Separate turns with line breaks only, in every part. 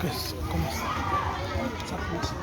Comment ça? Ça fonctionne.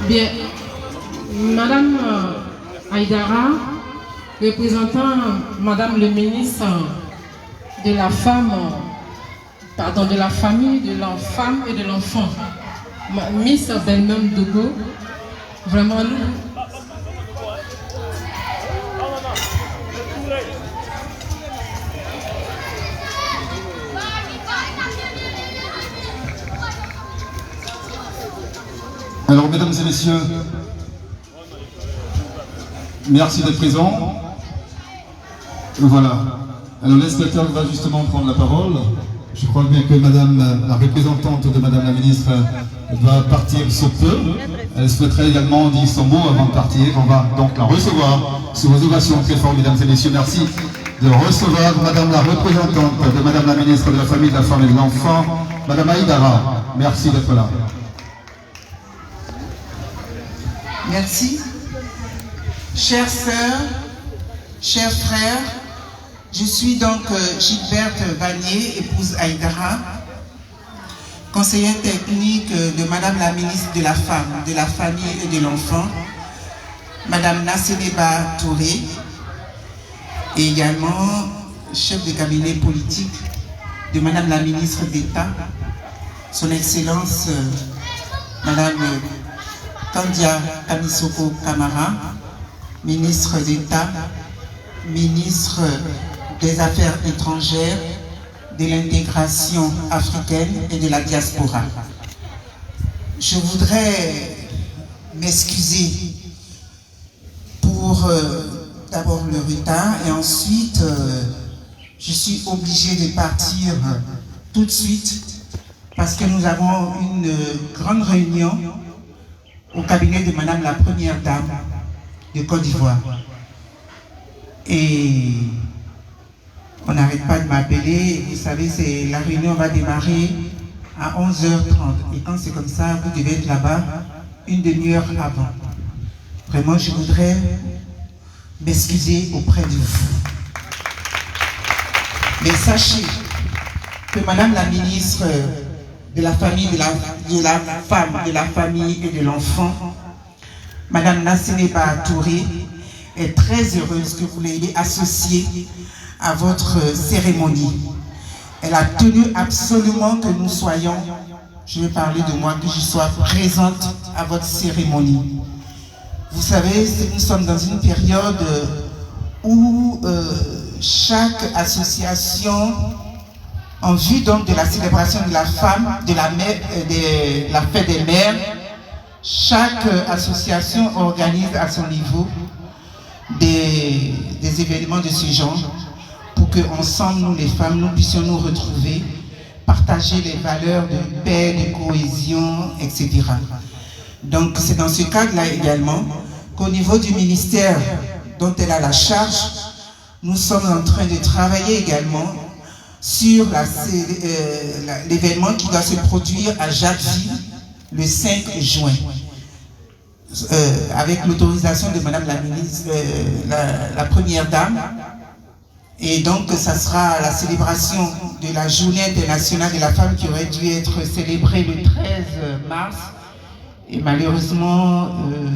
Bien, Madame Aïdara, représentant Madame le ministre de la femme, pardon, de la famille, de la femme et de l'enfant, Miss Belmem Dogo, vraiment nous.
Alors, mesdames et messieurs, merci d'être présents. Voilà. Alors, l'inspecteur va justement prendre la parole. Je crois bien que madame, la représentante de madame la ministre, va partir sous peu. Elle souhaiterait également dire son mot avant de partir. On va donc la recevoir sous vos ovations très fort, mesdames et messieurs. Merci de recevoir madame la représentante de madame la ministre de la Famille, de la Femme et de l'Enfant, madame Aïdara. Merci d'être là.
Merci. Chères sœurs, chers frères, je suis donc Gilberte Vanier, épouse Aïdara, conseillère technique de Madame la ministre de la Femme, de la Famille et de l'Enfant, Madame Nasseneba Touré, et également chef de cabinet politique de Madame la ministre d'État, Son Excellence Madame Kandia Kamisoko Kamara, ministre d'État, ministre des Affaires étrangères, de l'intégration africaine et de la diaspora. Je voudrais m'excuser pour d'abord le retard et ensuite je suis obligée de partir tout de suite parce que nous avons une grande réunion au cabinet de Madame la Première Dame de Côte d'Ivoire. Et on n'arrête pas de m'appeler. Vous savez, la réunion va démarrer à 11h30. Et quand c'est comme ça, vous devez être là-bas une demi-heure avant. Vraiment, je voudrais m'excuser auprès de vous. Mais sachez que Madame la ministre de la Famille, de la Femme, de la Famille et de l'Enfant, Madame Nasseneba Touré, est très heureuse que vous l'ayez associée à votre cérémonie. Elle a tenu absolument que nous soyons, je vais parler de moi, que je sois présente à votre cérémonie. Vous savez, nous sommes dans une période où chaque association, en vue donc de la célébration de la femme, de la fête des mères, chaque association organise à son niveau des événements de ce genre pour que ensemble, nous les femmes, nous puissions nous retrouver partager les valeurs de paix, de cohésion, etc. Donc c'est dans ce cadre-là également qu'au niveau du ministère dont elle a la charge, nous sommes en train de travailler également sur l'événement qui doit se produire à Jacquesville le 5 juin. Avec l'autorisation de Madame la ministre, la première dame. Et donc, ça sera la célébration de la Journée internationale de la femme qui aurait dû être célébrée le 13 mars. Et malheureusement,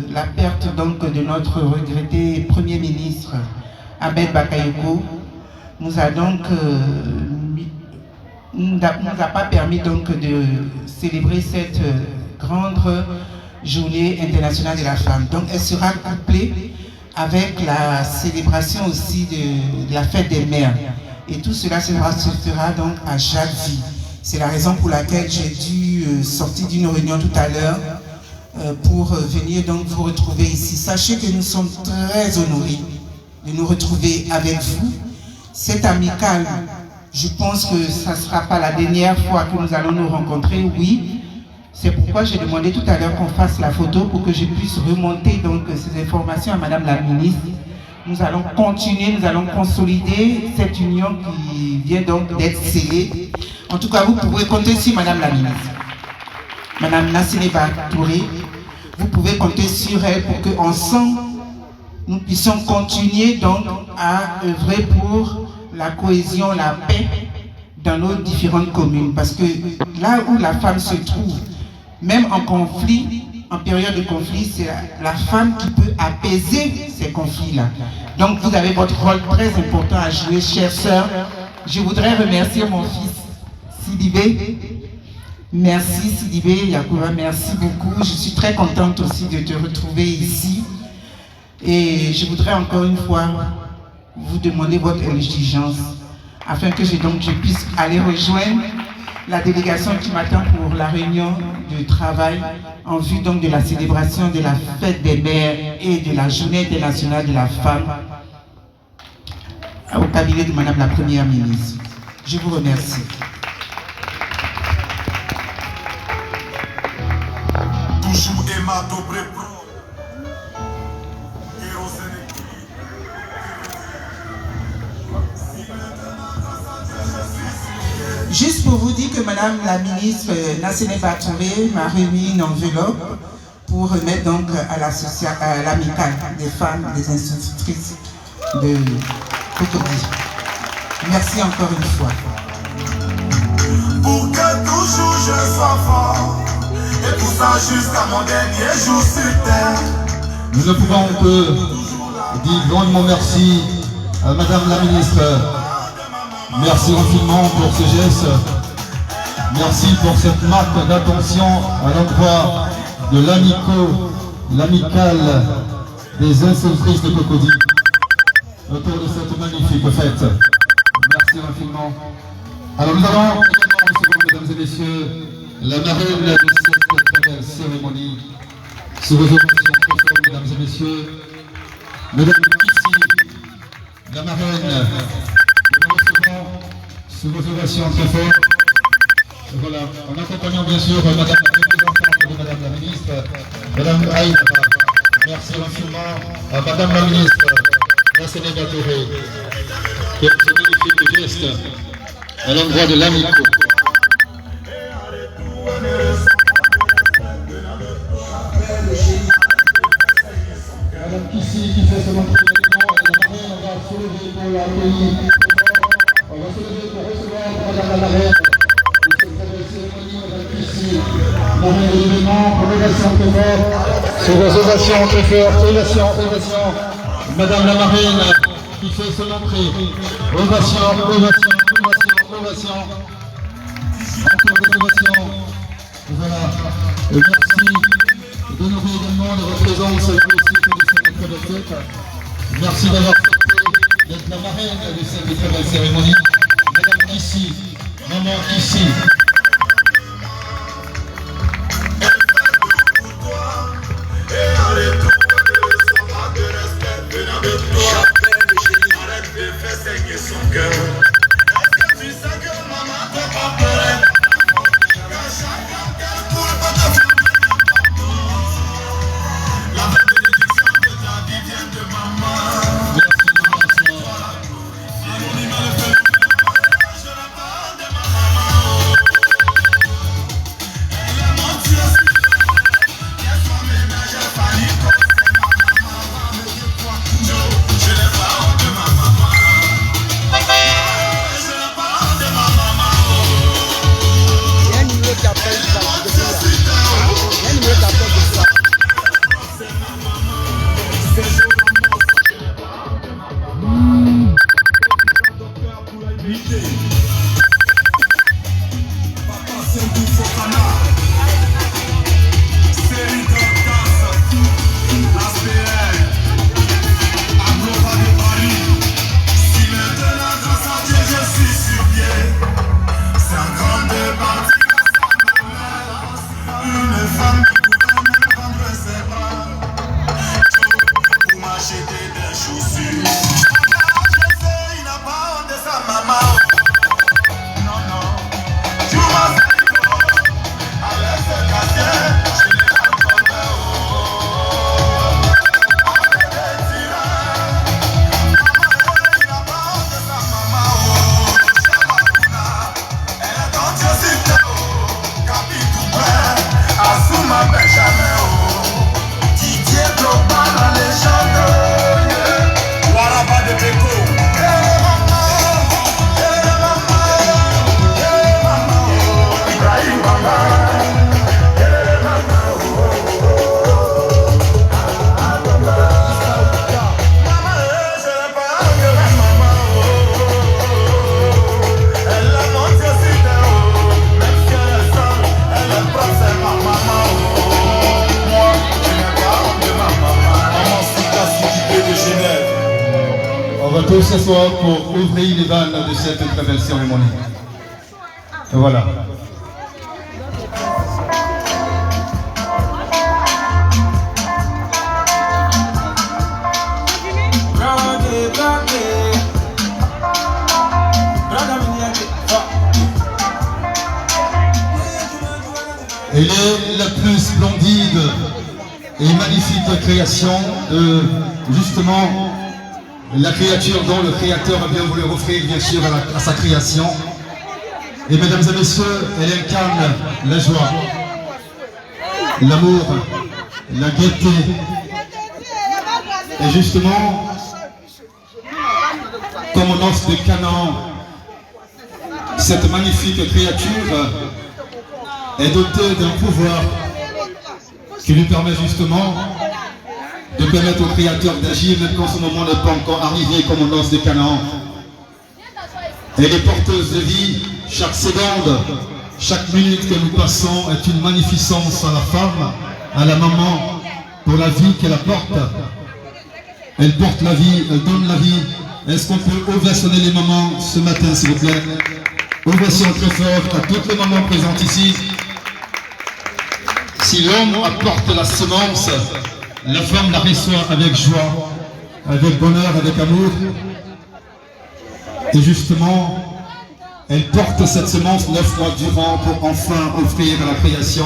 la perte donc de notre regretté Premier ministre, Ahmed Bakayoko, nous a pas permis donc de célébrer cette grande Journée internationale de la femme. Donc elle sera couplée avec la célébration aussi de la fête des mères. Et tout cela se fera donc à Jacquesville. C'est la raison pour laquelle j'ai dû sortir d'une réunion tout à l'heure pour venir donc vous retrouver ici. Sachez que nous sommes très honorés de nous retrouver avec vous. Cette amicale, je pense que ça ne sera pas la dernière fois que nous allons nous rencontrer, oui. C'est pourquoi j'ai demandé tout à l'heure qu'on fasse la photo pour que je puisse remonter donc ces informations à Madame la ministre. Nous allons continuer, nous allons consolider cette union qui vient donc d'être scellée. En tout cas, vous pouvez compter sur Madame la ministre. Madame Nassineba Touré, vous pouvez compter sur elle pour qu'ensemble, nous puissions continuer donc à œuvrer pour la cohésion, la paix dans nos différentes communes. Parce que là où la femme se trouve, même en conflit, en période de conflit, c'est la femme qui peut apaiser ces conflits-là. Donc vous avez votre rôle très important à jouer, chère sœur. Je voudrais remercier mon fils Sidibé. Merci Sidibé, Yacouba, merci beaucoup. Je suis très contente aussi de te retrouver ici. Et je voudrais encore une fois vous demander votre indulgence afin que je puisse aller rejoindre la délégation qui m'attend pour la réunion de travail en vue donc de la célébration de la fête des mères et de la Journée internationale de la femme au cabinet de Madame la Première ministre. Je vous remercie.
Toujours Emma Dobré.
Juste pour vous dire que Madame la ministre Nassineba Touré m'a remis une enveloppe pour remettre donc à l'amicale des femmes, des institutrices de Cocody. Merci encore une fois.
Pour que toujours je sois fort, et tout ça jusqu'à mon dernier jour sur terre.
Nous ne pouvons que dire grandement merci à Madame la ministre. Merci infiniment pour ce geste. Merci pour cette marque d'attention à l'endroit de l'amicale des institutrices de Cocody autour de cette magnifique fête. Merci infiniment. Alors nous allons également recevoir, mesdames et messieurs, la marraine de cette très belle cérémonie. Sous vos ovations très fortes, mesdames et messieurs, mesdames ici, la marraine. Sous vos ovations très fortes. Voilà, en accompagnant bien sûr Madame la représentante de Madame la ministre, Madame Aïda. Merci infiniment à Madame la ministre, Nassineba Touré, pour ce magnifique geste à l'endroit de l'amico. Madame Kissi qui fait ce montrer l'élément, et la marraine, on va soulever pour l'accueillir. On va se lever pour recevoir Madame la marraine de cette belle cérémonie, Madame Kissi, marraine de l'événement, pour l'ovation très forte, sur vos ovations très fortes, ovation, Madame la marraine qui fait se montrer, ovation, encore des ovations, voilà, et merci d'honorer également de votre présence à cette très belle fête. Merci d'avoir d'être la marraine de cette très belle cérémonie. Madame ici, maman ici.
J'appelle le génie, arrête de faire saigner son cœur. Est-ce que tu sais que maman te porterait?
On va tous s'asseoir pour ouvrir les vannes de cette très belle cérémonie. Et voilà. Elle est la plus splendide et magnifique création de, justement, la créature dont le Créateur a bien voulu offrir, bien sûr, à sa création. Et mesdames et messieurs, elle incarne la joie, l'amour, la gaieté. Et justement, comme on os de Canaan, cette magnifique créature est dotée d'un pouvoir qui lui permet justement de permettre au Créateur d'agir même quand ce moment n'est pas encore arrivé comme on os de Canaan. Elle est porteuse de vie, chaque seconde, chaque minute que nous passons est une magnificence à la femme, à la maman, pour la vie qu'elle apporte. Elle porte la vie, elle donne la vie. Est-ce qu'on peut ovationner les mamans ce matin, s'il vous plaît? Ovation très forte à toutes les mamans présentes ici. Si l'homme apporte la semence, la femme la reçoit avec joie, avec bonheur, avec amour. Et justement, elle porte cette semence 9 mois durant pour enfin offrir à la création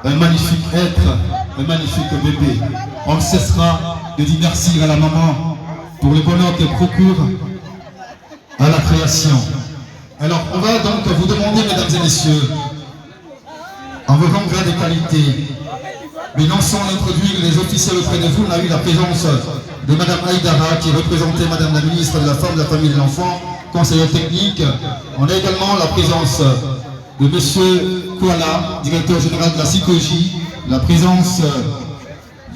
un magnifique être, un magnifique bébé. On ne cessera de dire merci à la maman pour le bonheur qu'elle procure à la création. Alors, on va donc vous demander, mesdames et messieurs, en vous rendant des qualités, mais non sans introduire les officiels auprès de vous, on a eu la présence de Madame Aïdara qui représentait Madame la ministre de la Femme, de la Famille et de l'Enfant, conseillère technique. On a également la présence de Monsieur Kouala, directeur général de la psychologie, la présence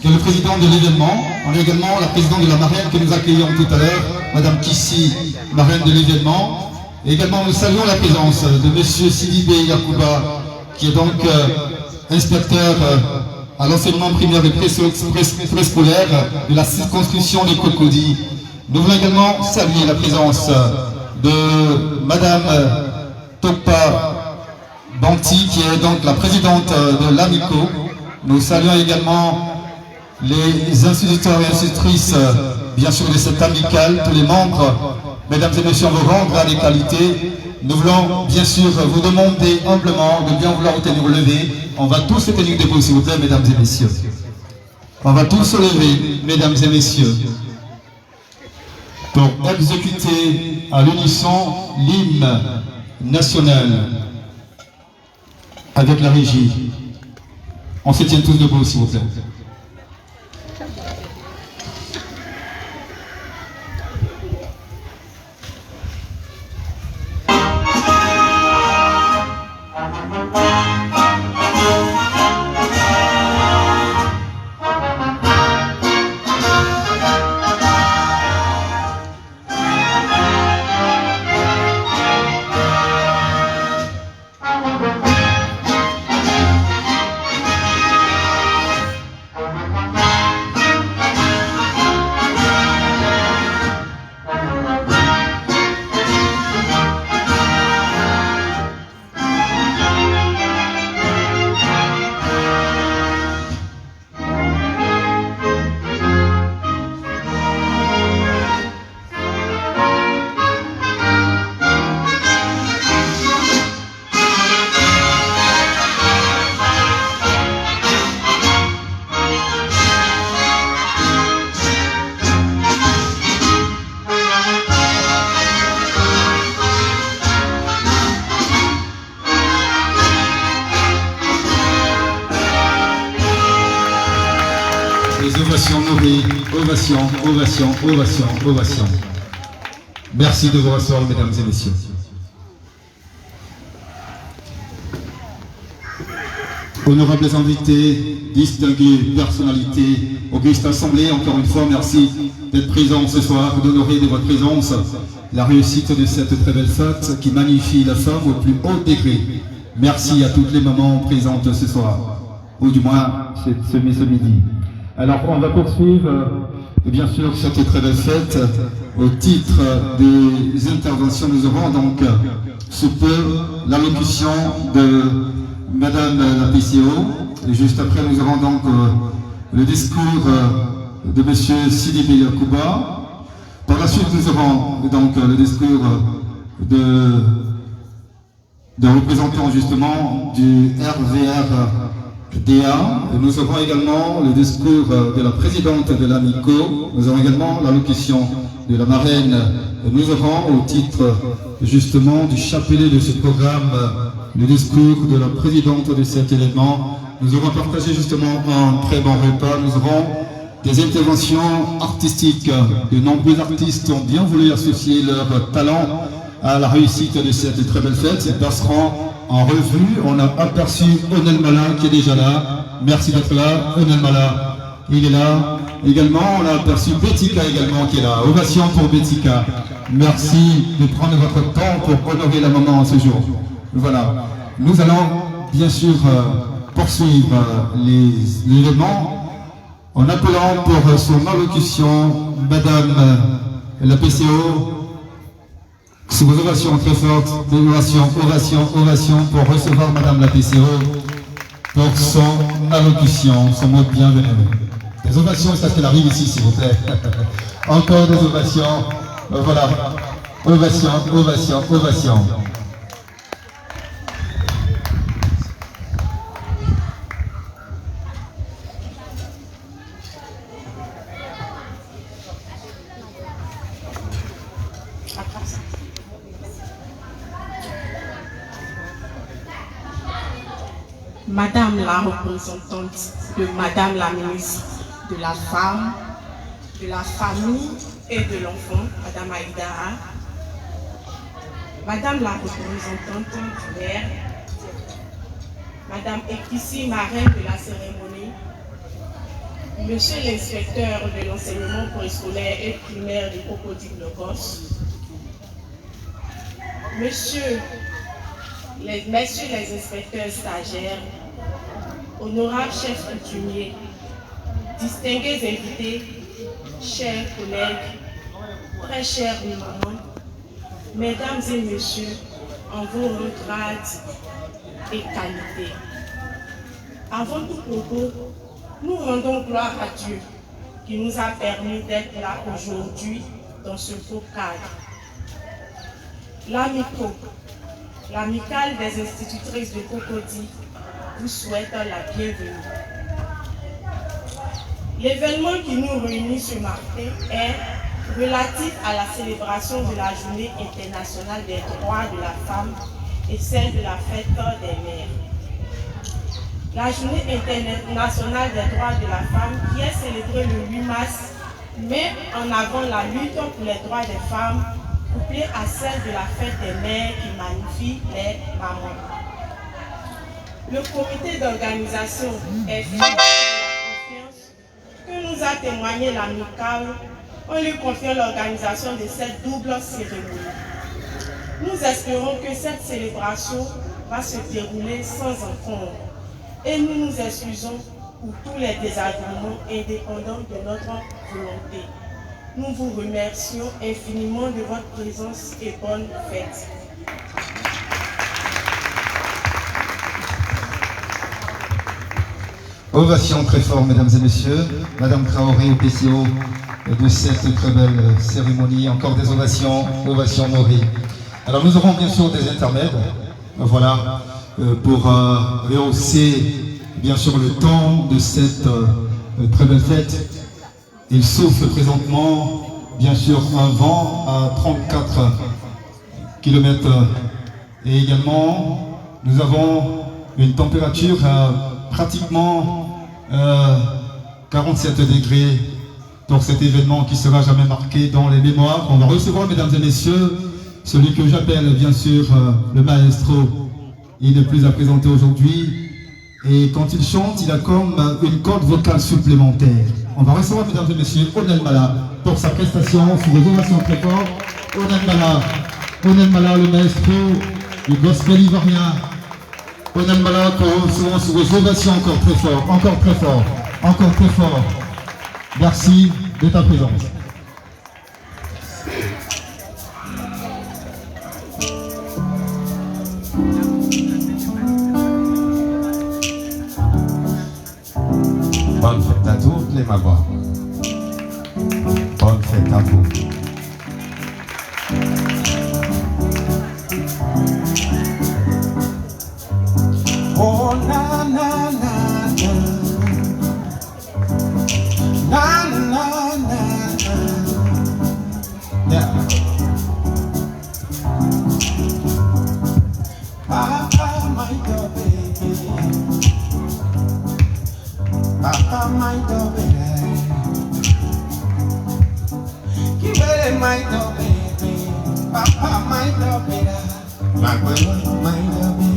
qui est le président de l'événement. On a également la présidente de la marraine que nous accueillons tout à l'heure, Madame Kissi, marraine de l'événement. Et également nous saluons la présence de Monsieur Sidibé Yakouba, qui est donc inspecteur à l'enseignement primaire et préscolaire de la circonscription des Cocody. Nous voulons également saluer la présence de Madame Tokpa Banti, qui est donc la présidente de l'AMICO. Nous saluons également les instituteurs et institutrices, bien sûr, de cette amicale, tous les membres. Mesdames et messieurs, on vous rendre à des qualités. Nous voulons bien sûr vous demander humblement de bien vouloir vous tenir lever. On va tous se tenir debout, s'il vous plaît, mesdames et messieurs. On va tous se lever, mesdames et messieurs, pour exécuter à l'unisson l'hymne national avec la régie. On se tient tous debout, s'il vous plaît. Ovation Maury, ovation, ovation, ovation, ovation. Merci de vous rasseoir, mesdames et messieurs. Honorables invités, distinguées personnalités, auguste assemblée, encore une fois, merci d'être présents ce soir, d'honorer de votre présence la réussite de cette très belle fête qui magnifie la femme au plus haut degré. Merci à toutes les mamans présentes ce soir, ou du moins ce midi. Alors on va poursuivre bien sûr cette très belle fête. Au titre des interventions, nous aurons donc sous peu l'allocution de Madame la PCO, et juste après nous aurons donc le discours de Monsieur Sidibé Yakouba. Par la suite nous aurons donc le discours de représentants justement du RVRDA. Et nous aurons également le discours de la présidente de l'AMICO. Nous aurons également l'allocution de la marraine. Et nous aurons au titre justement du chapelet de ce programme le discours de la présidente de cet événement. Nous aurons partagé justement un très bon repas. Nous aurons des interventions artistiques. De nombreux artistes ont bien voulu associer leur talent à la réussite de cette très belle fête. Ils passeront en revue. On a aperçu Onel Mala qui est déjà là. Merci d'être là. Onel Mala, il est là. Également, on a aperçu Betika également qui est là. Ovation pour Betika. Merci de prendre votre temps pour honorer la maman ce jour. Voilà. Nous allons bien sûr poursuivre l'événement en appelant pour son allocution Madame la PCO. Sous vos ovations très fortes, ovation, ovation, ovation pour recevoir Madame la PCO pour son allocution, son mot de bienvenue. Des ovations, c'est parce qu'elle arrive ici, s'il vous plaît. Encore des ovations. Voilà. Ovation, ovation, ovation.
Madame la représentante de Madame la ministre de la Femme, de la Famille et de l'Enfant, Madame Aïdara, Madame la représentante du maire, Madame Ekissi, marraine de la cérémonie, Monsieur l'inspecteur de l'enseignement préscolaire et primaire du Cocody-Logos, Messieurs les inspecteurs stagiaires, honorables chefs coutumiers, distingués invités, chers collègues, très chers mamans, mesdames et messieurs, en vos grades et qualités. Avant tout propos, nous rendons gloire à Dieu qui nous a permis d'être là aujourd'hui dans ce beau cadre. L'AMICO, l'amicale des institutrices de Cocody, vous souhaite la bienvenue. L'événement qui nous réunit ce matin est relatif à la célébration de la Journée internationale des droits de la femme et celle de la fête des mères. La Journée internationale des droits de la femme qui est célébrée le 8 mars met en avant la lutte pour les droits des femmes couplée à celle de la fête des mères qui magnifie les mamans. Le comité d'organisation est fier de la confiance que nous a témoigné l'amicale en lui confiant l'organisation de cette double cérémonie. Nous espérons que cette célébration va se dérouler sans encombre et nous nous excusons pour tous les désagréments indépendants de notre volonté. Nous vous remercions infiniment de votre présence et bonne fête.
Ovation très fort, mesdames et messieurs. Madame Traoré au PCO de cette très belle cérémonie. Encore des ovations, ovation Maury. Alors nous aurons bien sûr des intermèdes, voilà, pour rehausser bien sûr le temps de cette très belle fête. Il souffle présentement, bien sûr, un vent à 34 km. Et également, nous avons une température à pratiquement 47 degrés pour cet événement qui sera jamais marqué dans les mémoires. On va recevoir, mesdames et messieurs, celui que j'appelle bien sûr le maestro. Il n'est plus à présenter aujourd'hui. Et quand il chante, il a comme une corde vocale supplémentaire. On va recevoir, mesdames et messieurs, Onel Mala pour sa prestation sous les ovations très fort. Onel Mala, le maestro du gospel ivoirien. Onel Mala, que nous recevons sous les ovations encore très fort, encore très fort, encore très fort. Merci de ta présence.
Bonne fête à toutes les mamans. Bonne fête à vous.
Oh na na na na na na na yeah. Papa my dog baby, Papa my dog baby, Kibere my dog baby, Papa my dog baby, Magwele my dog baby.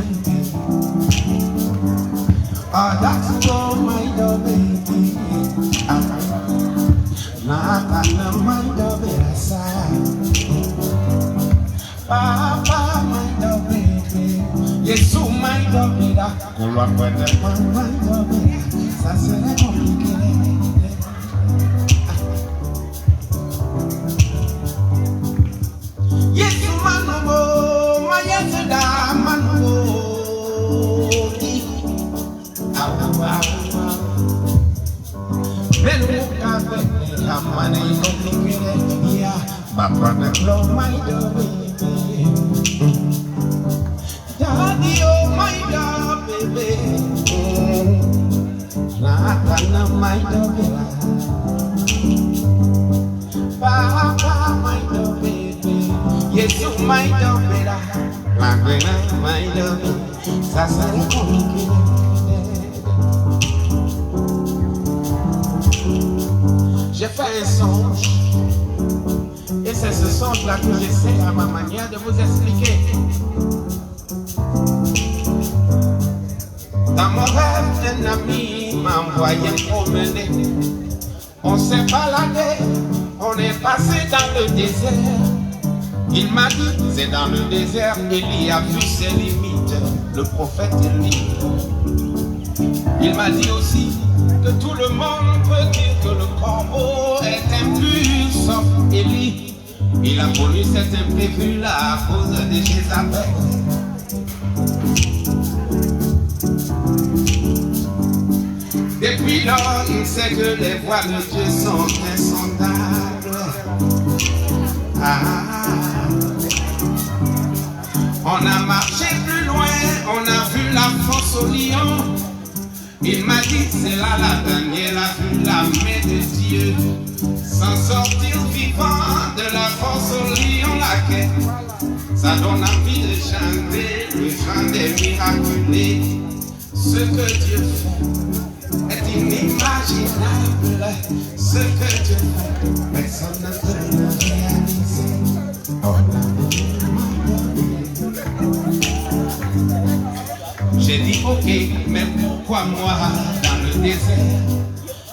Oh, that's all my dog baby. Nakana my dog baby. Papa my dog baby. Yesu my dog baby. Kulwa kwende my dog baby. Ça serait compliqué. Yesu manubo, my yesuda manubo. Daddy, oh my dog, baby. My dog, Papa, my dog, baby. Yes, you my dog, baby. My dog, ça serait compliqué. J'ai fait un songe, et c'est ce songe-là que j'essaie à ma manière de vous expliquer. Dans mon rêve, un ami m'a envoyé promener. On s'est baladé, on est passé dans le désert. Il m'a dit, c'est dans le désert, Élie a vu ses limites, le prophète Élie. Il m'a dit aussi que tout le monde peut dire que le corbeau est impur, sauf Élie. Il a connu cet imprévu-là à cause de Jézabel. Depuis lors, il sait que les voies de Dieu sont insondables. On a marché plus loin, on a vu la fosse au lion. Il m'a dit, c'est là la dernière, a vu la main de Dieu. S'en sortir vivant de la force au lion laquelle ça donne envie de chanter le chant des miraculés. Ce que Dieu fait est inimaginable. Ce que Dieu fait, personne ne peut le réaliser. Oh, j'ai dit ok, mais pourquoi moi dans le désert?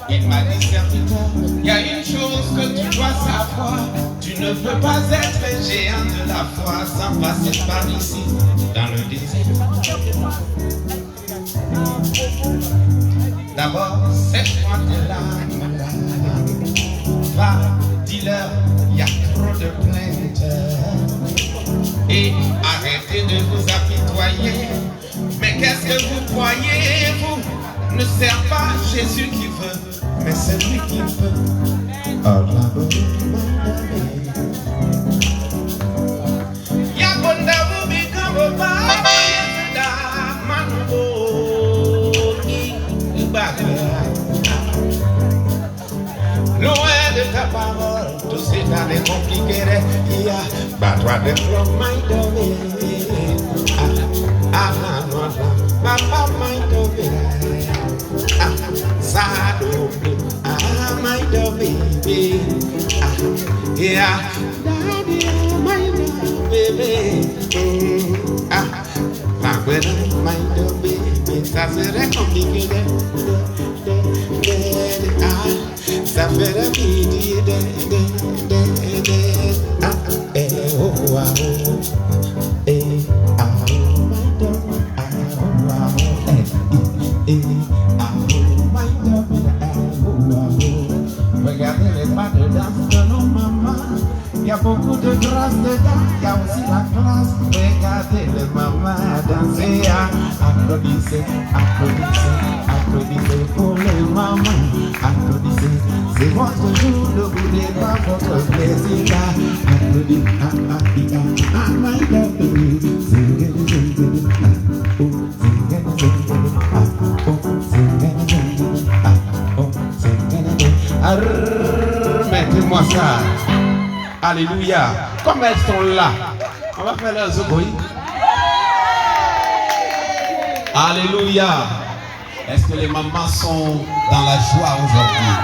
Il m'a dit serviteur, il y a une chose que tu dois savoir. Tu ne peux pas être géant de la foi sans passer par ici, dans le désert. D'abord, sèche-moi tes larmes. Va, dis-leur, il y a trop de plaintes. Et arrêtez de vous apitoyer. Mais qu'est-ce que vous croyez, vous? Ne sert pas Jésus qui veut, mais c'est lui qui peut. Loin de ta parole, tout c'est dans les compliqués. Bat-toi de flot, my dog. Papa, my dog. Ça double. Yeah, daddy, my baby. My brother, my baby. Ça serait compliqué. Ça ferait midi. Regardez les pas de danse de nos mamans. Il y a beaucoup de grâce dedans, il y a aussi la classe. Regardez les mamans danser. Applaudissez, applaudissez, applaudissez pour les mamans. Applaudissez, c'est votre jour, ne boudez pas votre plaisir. Applaudissez, my baby. Mettez-moi ça. Alléluia. Comme elles sont là, on va faire leur zoboï. Alléluia. Est-ce que les mamans sont dans la joie aujourd'hui?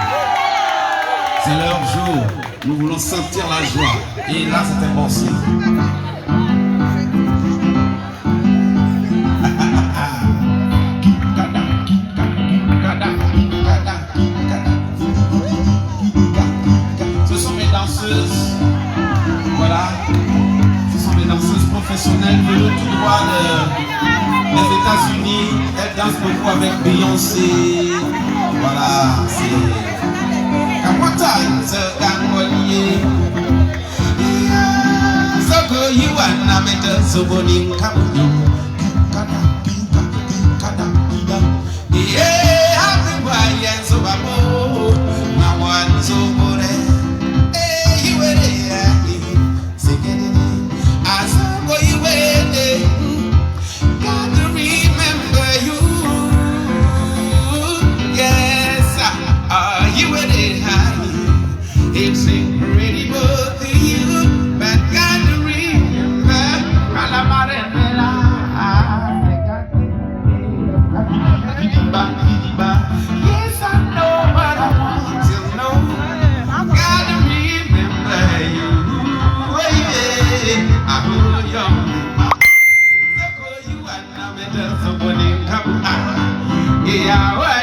C'est leur jour. Nous voulons sentir la joie. Et là, c'est un bon signe. Voilà, ce sont des danseuses professionnelles venues tout droit des États-Unis. Elles dansent beaucoup avec Beyoncé. Voilà, c'est Kamota, c'est Gangolier. Soko Yuana Meta Sobonim Kamu. Yeah, I'm the so babo. Now one so bore. It's incredible to you, but God to remember. Yes, I know what I want to know. God to remember you. I hold you. So call you and I'm a somebody come out. Yeah, why?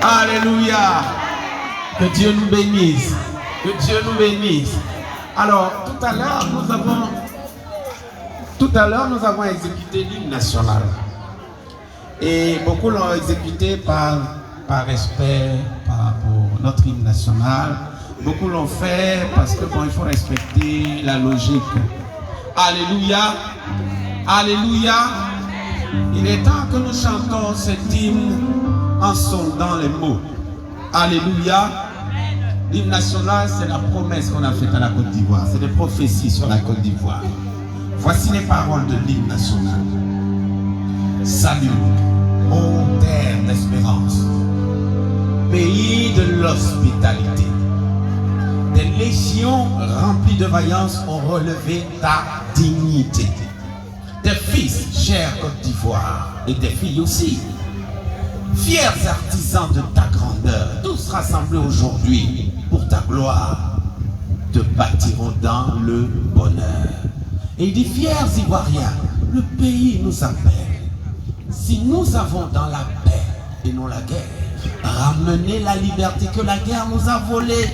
Alléluia. Que Dieu nous bénisse. Que Dieu nous bénisse. Alors, tout à l'heure, nous avons exécuté l'hymne national. Et beaucoup l'ont exécuté par respect pour notre hymne national. Beaucoup l'ont fait parce que bon, il faut respecter la logique. Alléluia. Alléluia. Il est temps que nous chantons cet hymne en sondant les mots. Alléluia. L'hymne national, c'est la promesse qu'on a faite à la Côte d'Ivoire. C'est des prophéties sur la Côte d'Ivoire. Voici les paroles de l'hymne national. Salut, ô terre d'espérance, pays de l'hospitalité. Des légions remplies de vaillance ont relevé ta dignité. Tes fils, chers Côte d'Ivoire, et tes filles aussi, fiers artisans de ta grandeur, tous rassemblés aujourd'hui pour ta gloire, te bâtiront dans le bonheur. Et il dit, fiers Ivoiriens, le pays nous appelle. Si nous avons dans la paix et non la guerre, ramener la liberté que la guerre nous a volée,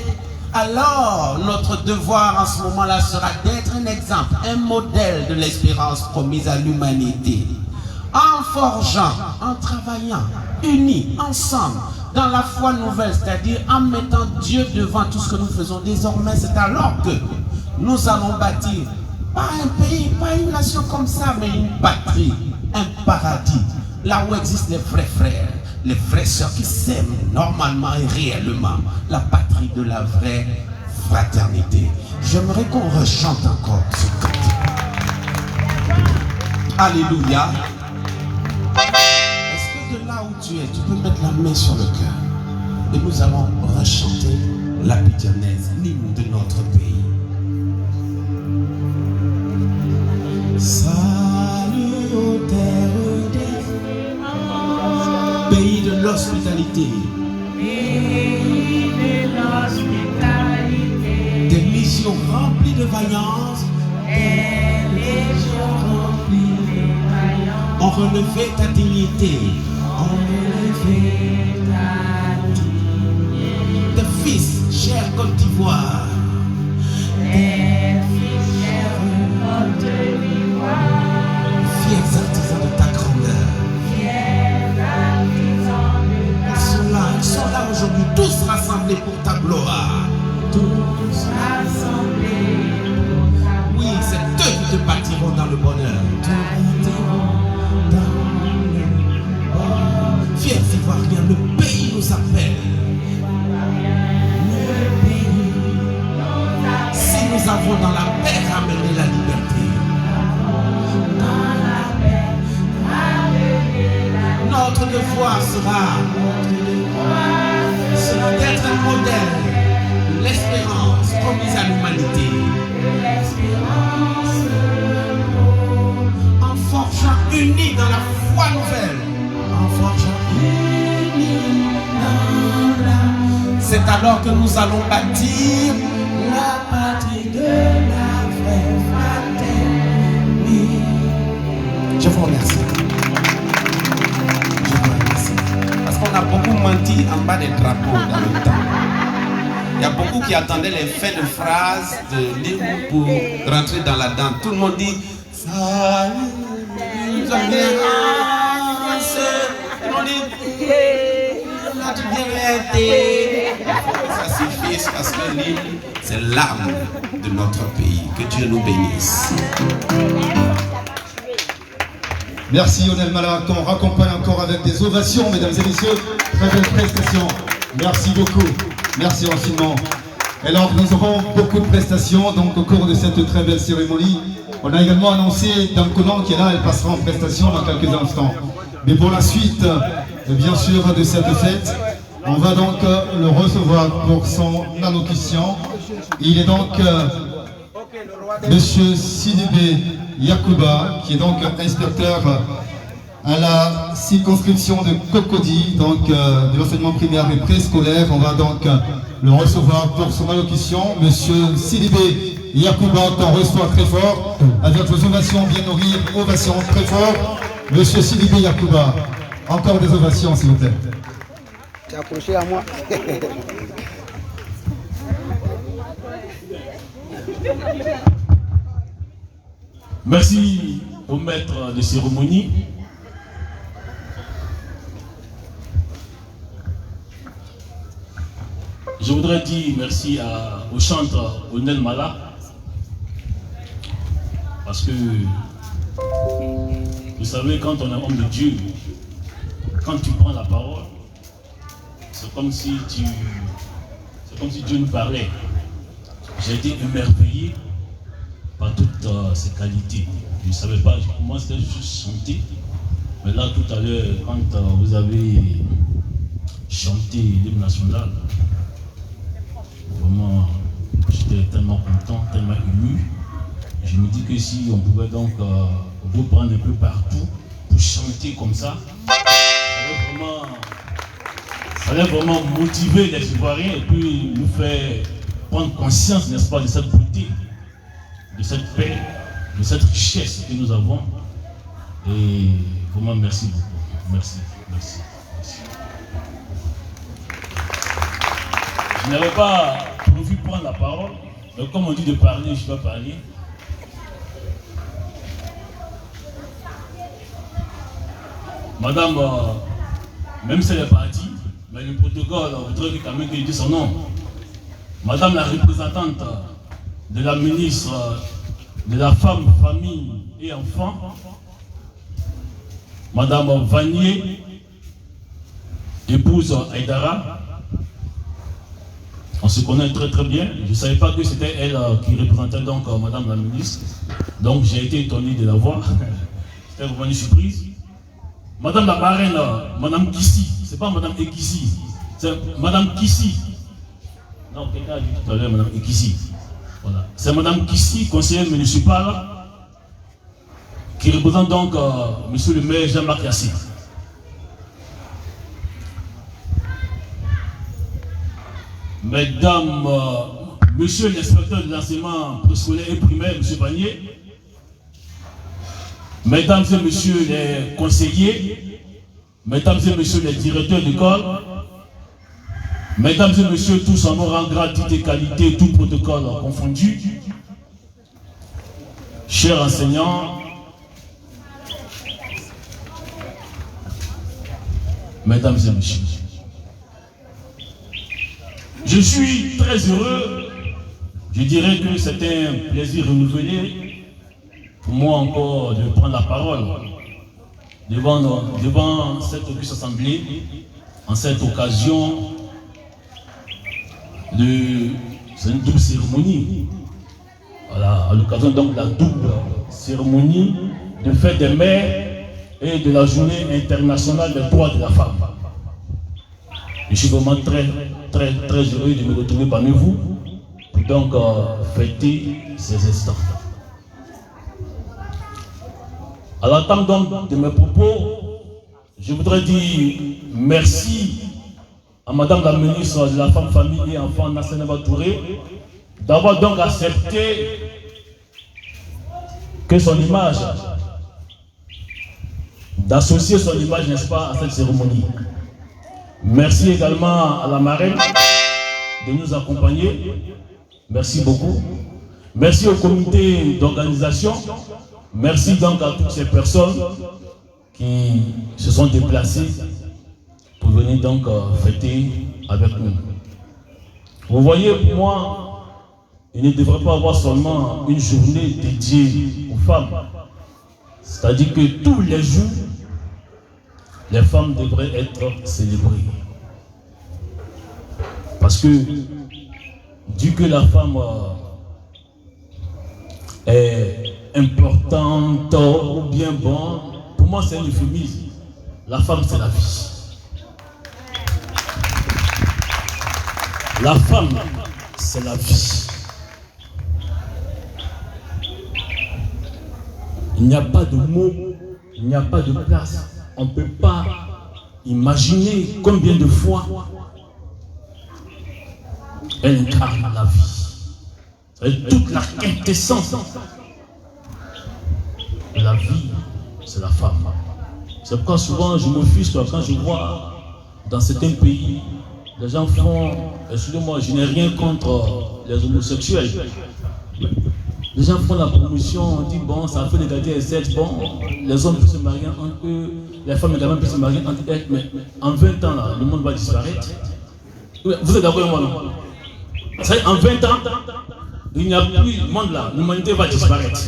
alors notre devoir en ce moment-là sera d'être un exemple, un modèle de l'espérance promise à l'humanité. En forgeant, en travaillant, unis, ensemble, dans la foi nouvelle, c'est-à-dire en mettant Dieu devant tout ce que nous faisons désormais, c'est alors que nous allons bâtir, pas un pays, pas une nation comme ça, mais une patrie, un paradis, là où existent les vrais frères, les vraies sœurs qui s'aiment normalement et réellement, la patrie de la vraie fraternité. J'aimerais qu'on rechante encore ce cantique. Alléluia. Est-ce que de là où tu es, tu peux mettre la main sur le cœur et nous allons rechanter la Pitianaise, l'hymne de notre pays. Salut aux terres des pays de l'hospitalité. Des missions remplies de vaillance. On relevé ta dignité. Tes fils, chers Côte d'Ivoire. Fiers artisans de ta grandeur. Ils sont là aujourd'hui, tous rassemblés pour ta gloire. Tous rassemblés. Oui, c'est eux qui te bâtiront dans le bonheur. Fiers Ivoiriens, le pays nous appelle. Le pays. Si nous avons dans la paix ramené la liberté. Notre devoir sera d'être un modèle de l'espérance promise à l'humanité. En forgeant unis dans la foi nouvelle. En forgeant unis dans la... C'est alors que nous allons bâtir la patrie de la vraie fraternité. Je vous remercie. Parce qu'on a beaucoup menti en bas des drapeaux dans le temps. Il y a beaucoup qui attendaient les fins de phrases de l'hymne pour rentrer dans la danse. Tout le monde dit salut, tout le monde dit ça suffit parce que l'hymne, c'est l'âme de notre pays. Que Dieu nous bénisse.
Merci Lionel Mala, qu'on raccompagne encore avec des ovations, mesdames et messieurs. Très belle prestation. Merci beaucoup. Merci infiniment. Alors nous aurons beaucoup de prestations donc au cours de cette très belle cérémonie. On a également annoncé Dame Conan qui est là, elle passera en prestation dans quelques instants. Mais pour la suite, bien sûr, de cette fête, on va donc le recevoir pour son allocution. Il est donc Monsieur Sidibé Yakouba, qui est donc inspecteur à la circonscription de Cocody, donc de l'enseignement primaire et préscolaire. On va donc le recevoir pour son allocution. Monsieur Sidibé Yakouba, qu'on reçoit très fort, avec vos ovations bien nourries, ovations très fort. Monsieur Sidibé Yakouba, encore des ovations s'il vous plaît.
Tu as accroché à moi.
Merci au maître de cérémonie. Je voudrais dire merci au chanteur Lionel Mala parce que Vous savez, quand on est homme de Dieu, quand tu prends la parole, c'est comme si Dieu nous parlait. J'ai été émerveillé par toutes ces qualités. Je ne savais pas, pour moi c'était juste chanter. Mais là tout à l'heure, quand vous avez chanté l'hymne national, vraiment j'étais tellement content, tellement ému. Je me dis que si on pouvait donc vous prendre un peu partout pour chanter comme ça, ça allait vraiment motiver les Ivoiriens et puis nous faire prendre conscience, n'est-ce pas, de cette beauté, de cette paix, de cette richesse que nous avons. Et vraiment merci beaucoup. Merci. Je n'avais pas prévu prendre la parole, mais comme on dit de parler, je dois parler. Madame, même si elle est partie, mais le protocole voudrait quand même que je dise son nom. Madame la représentante de la ministre de la Femme, Famille et Enfants, Madame Vanier, épouse Aïdara. On se connaît très très bien. Je ne savais pas que c'était elle qui représentait donc Madame la ministre. Donc j'ai été étonné de la voir. C'était vraiment une surprise. Madame la marraine, Madame Kissi, c'est pas Madame Ekissi, c'est Madame Kissi. Non, quelqu'un a dit tout à l'heure Madame Ekissi. Voilà. C'est Madame Kissi, conseillère municipale, qui représente donc Monsieur le maire Jean-Marc Yassé. Mesdames, Monsieur l'inspecteur de l'enseignement préscolaire et primaire, Monsieur Vanier. Mesdames et messieurs les conseillers, mesdames et messieurs les directeurs d'école, mesdames et messieurs tous en rang, grade, titre et qualité, tout protocole confondu, chers enseignants, mesdames et messieurs, je suis très heureux, je dirais que c'est un plaisir renouvelé pour moi encore de prendre la parole devant cette auguste assemblée en cette occasion c'est une double cérémonie. Voilà, à l'occasion donc de la double cérémonie de fête des mères et de la journée internationale des droits de la femme. Je suis vraiment très heureux de me retrouver parmi vous pour donc fêter ces instants. À l'entame donc de mes propos, je voudrais dire merci à Madame la ministre de la Femme, Famille et Enfants, Nassenaba Touré, d'avoir donc accepté que son image, d'associer son image, n'est-ce pas, à cette cérémonie. Merci également à la marraine de nous accompagner. Merci beaucoup. Merci au comité d'organisation. Merci donc à toutes ces personnes qui se sont déplacées pour venir donc fêter avec nous. Vous voyez, pour moi, il ne devrait pas avoir seulement une journée dédiée aux femmes. C'est-à-dire que tous les jours, les femmes devraient être célébrées. Parce que, dû que la femme est importante ou bien bon, pour moi c'est un euphémisme. La femme c'est la vie. La femme c'est la vie. Il n'y a pas de mots, il n'y a pas de place. On ne peut pas imaginer combien de fois elle incarne la vie. C'est toute la quintessence. La vie, c'est la femme. C'est pourquoi souvent je m'offusque quand je vois dans certains pays, les gens font, excusez-moi, je n'ai rien contre les homosexuels. Les gens font la promotion, on dit bon, ça fait l'égalité des sexes, bon, les hommes peuvent se marier entre eux, les femmes également peuvent se marier entre elles, mais en 20 ans, là, le monde va disparaître. Vous êtes d'accord avec moi, non? En 20 ans, il n'y a plus de monde là, l'humanité va disparaître.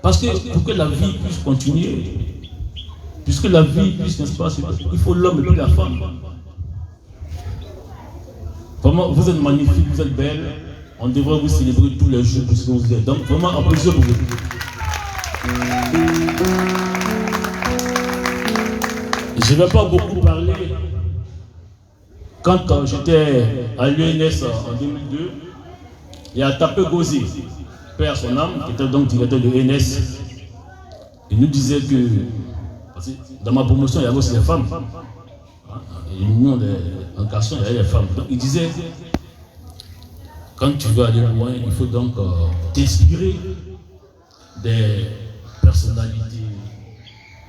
Parce que pour que la vie puisse continuer, puisque la vie puisse, n'est-ce pas, il faut l'homme et puis la femme. Vraiment, vous êtes magnifique, vous êtes belle. On devrait vous célébrer tous les jours pour ce que vous êtes. Donc, vraiment, applaudissez pour vous. Je ne vais pas beaucoup parler. Quand j'étais à l'UNS en 2002, il y a Tapé Gozé, père son âme, qui était donc directeur de l'UNS. Il nous disait que, parce que dans ma promotion, il y avait aussi les femmes. Et nous, en garçon, il y avait les femmes. Donc il disait, quand tu veux aller loin, il faut donc t'inspirer des personnalités,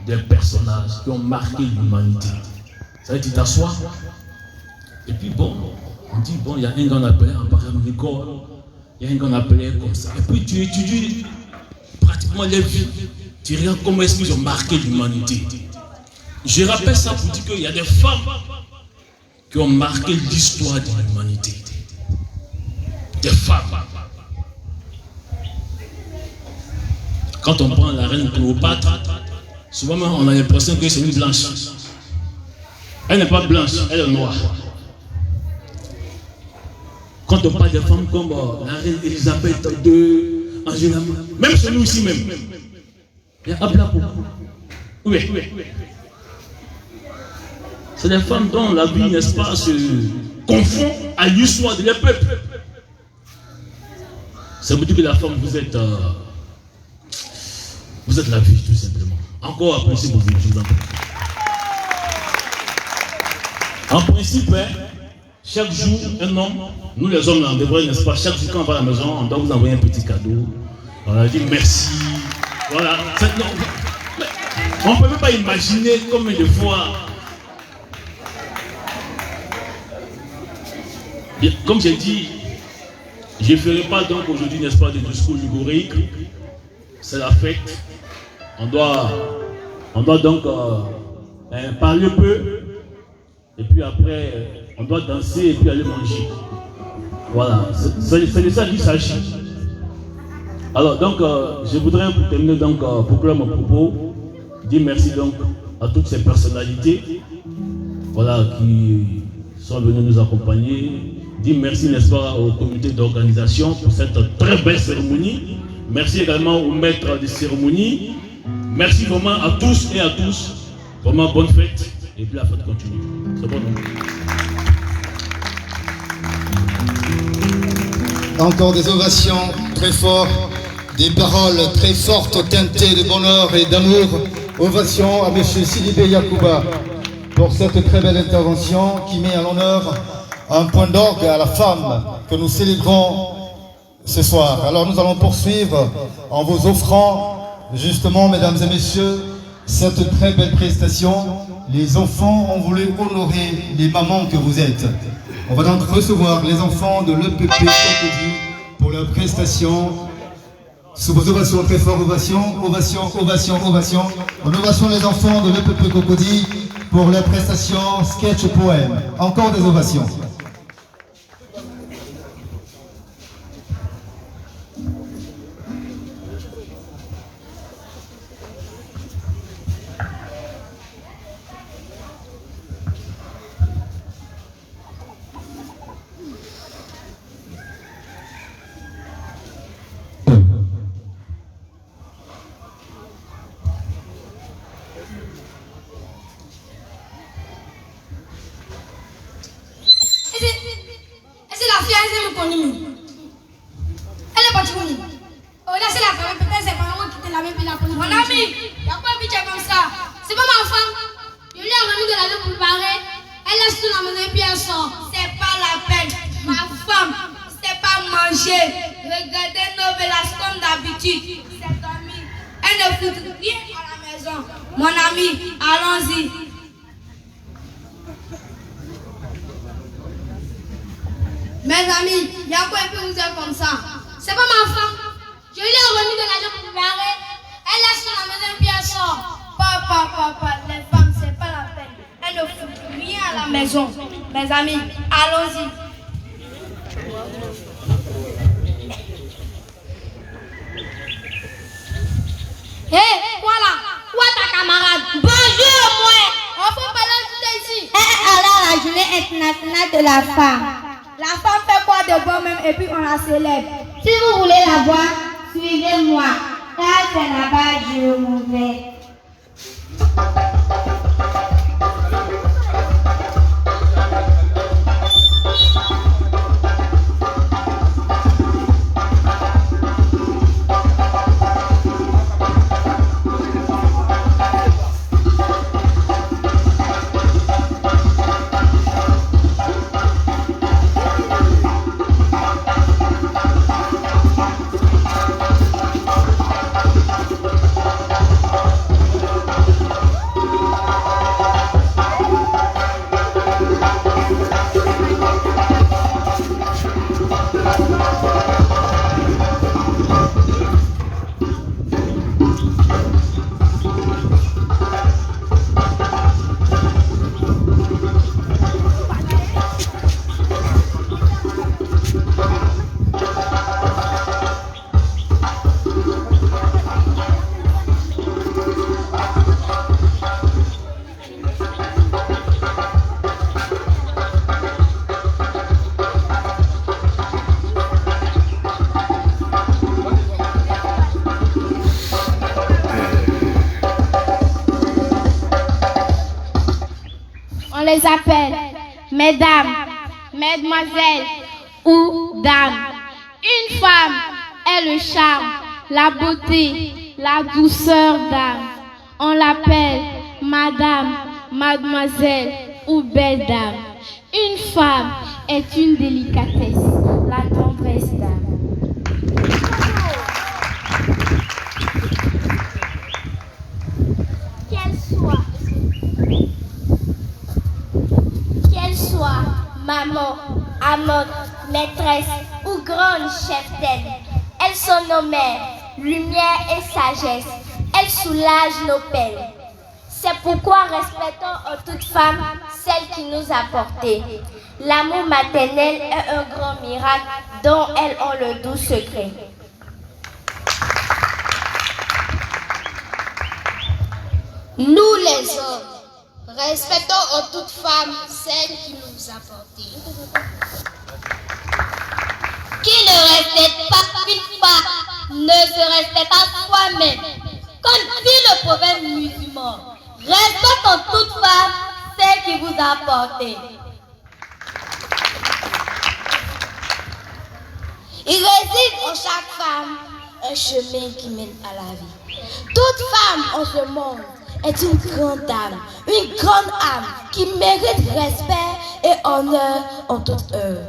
des personnages qui ont marqué l'humanité. Ça veut dire, tu t'assois, et puis bon, on dit, bon, il y a un qu'on appelait Abraham Lincoln, il y a un qu'on appelait comme ça. Et puis tu étudies pratiquement les vies, tu regardes comment est-ce qu'ils ont marqué l'humanité. Je rappelle ça pour dire qu'il y a des femmes qui ont marqué l'histoire de l'humanité. Des femmes. Quand on prend la reine Cléopâtre, souvent on a l'impression que c'est une blanche. Elle n'est pas blanche, elle est noire. Quand on parle des femmes comme la reine Elisabeth II, Angela, même chez nous ici même, il y a Ablapo. Oui. C'est des femmes dont la vie, n'est-ce pas, se confond à l'histoire de les peuples. Ça veut dire que la femme, vous êtes la vie, tout simplement. Encore un principe, vous êtes en principe, hein, chaque jour, un homme, nous les hommes, on devrait, n'est-ce pas, chaque jour quand on va à la maison, on doit vous envoyer un petit cadeau. On a dit merci. Voilà. On ne peut même pas imaginer combien de fois. Comme j'ai dit, je ne ferai pas donc aujourd'hui, n'est-ce pas, des discours lugoriques. C'est la fête. On doit donc parler peu. Et puis après, on doit danser et puis aller manger. Voilà, c'est de ça qu'il s'agit. Alors donc, je voudrais pour terminer donc, pour clore mon propos, dire merci donc à toutes ces personnalités, voilà, qui sont venues nous accompagner. Dire merci, n'est-ce pas, au comité d'organisation pour cette très belle cérémonie. Merci également aux maîtres de cérémonie. Merci vraiment à tous et à tous. Vraiment bonne fête. Et puis la fête continue. C'est bon, non?
Encore des ovations très fortes, des paroles très fortes teintées de bonheur et d'amour. Ovations à M. Sidibé Yacouba pour cette très belle intervention qui met à l'honneur un point d'orgue à la femme que nous célébrons ce soir. Alors nous allons poursuivre en vous offrant justement, mesdames et messieurs, cette très belle prestation. Les enfants ont voulu honorer les mamans que vous êtes. On va donc recevoir les enfants de l'EPP Cocody pour leur prestation. Sous vos ovations très fortes, ovation, ovation, ovation, ovation. En ovation les enfants de l'EPP Cocody pour leur prestation sketch poème. Encore des ovations.
de la femme. La femme fait quoi de bon même et puis on la célèbre. Si vous voulez la voir, suivez-moi, car c'est là-bas je m'en vais. On les appelle mesdames, mesdemoiselles ou dames. Une femme est le charme, la beauté, la douceur d'âme. On l'appelle madame, mademoiselle ou belle dame. Une femme est une délicatesse, la tendresse d'âme. Qu'elle soit maman, amante, maîtresse ou grande cheftaine, elles sont nos mères, lumière et sagesse, elles soulagent nos peines. C'est pourquoi respectons en toute femme celle qui nous a portés. L'amour maternel est un grand miracle dont elles ont le doux secret.
Nous les hommes, respectons en toute femme celle qui nous a portés. Qui ne respecte pas une femme ne se respecte pas soi-même. Comme dit le proverbe musulman, respectons en toute femme celle qui vous a porté. Il réside en chaque femme un chemin qui mène à la vie. Toute femme en ce monde est une grande âme, une grande âme qui mérite respect et honneur en toute heure.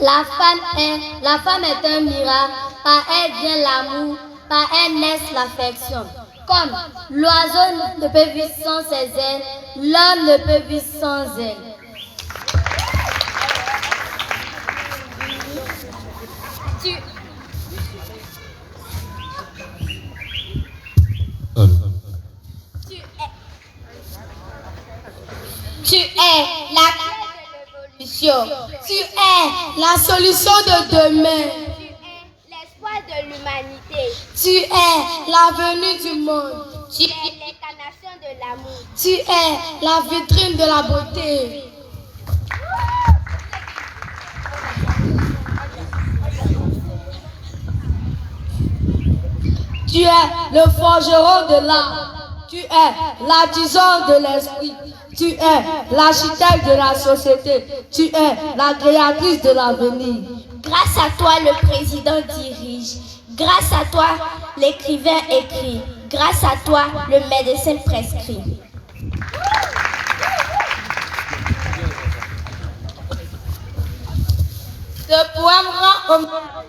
La femme est un miracle, par elle vient l'amour, par elle naît l'affection. Comme l'oiseau ne peut vivre sans ses ailes, l'homme ne peut vivre sans elle. Tu es la clé de l'évolution. Tu es la solution de demain. Tu es l'espoir de l'humanité. Tu es la venue du monde. Tu es l'incarnation de l'amour. Tu es la vitrine de la beauté. Tu es le forgeron de l'âme. Tu es l'artisan de l'esprit. Tu es l'architecte de la société. Tu es la créatrice de l'avenir. Grâce à toi, le président dirige. Grâce à toi, l'écrivain écrit. Grâce à toi, le médecin prescrit. Ce poème rend hommage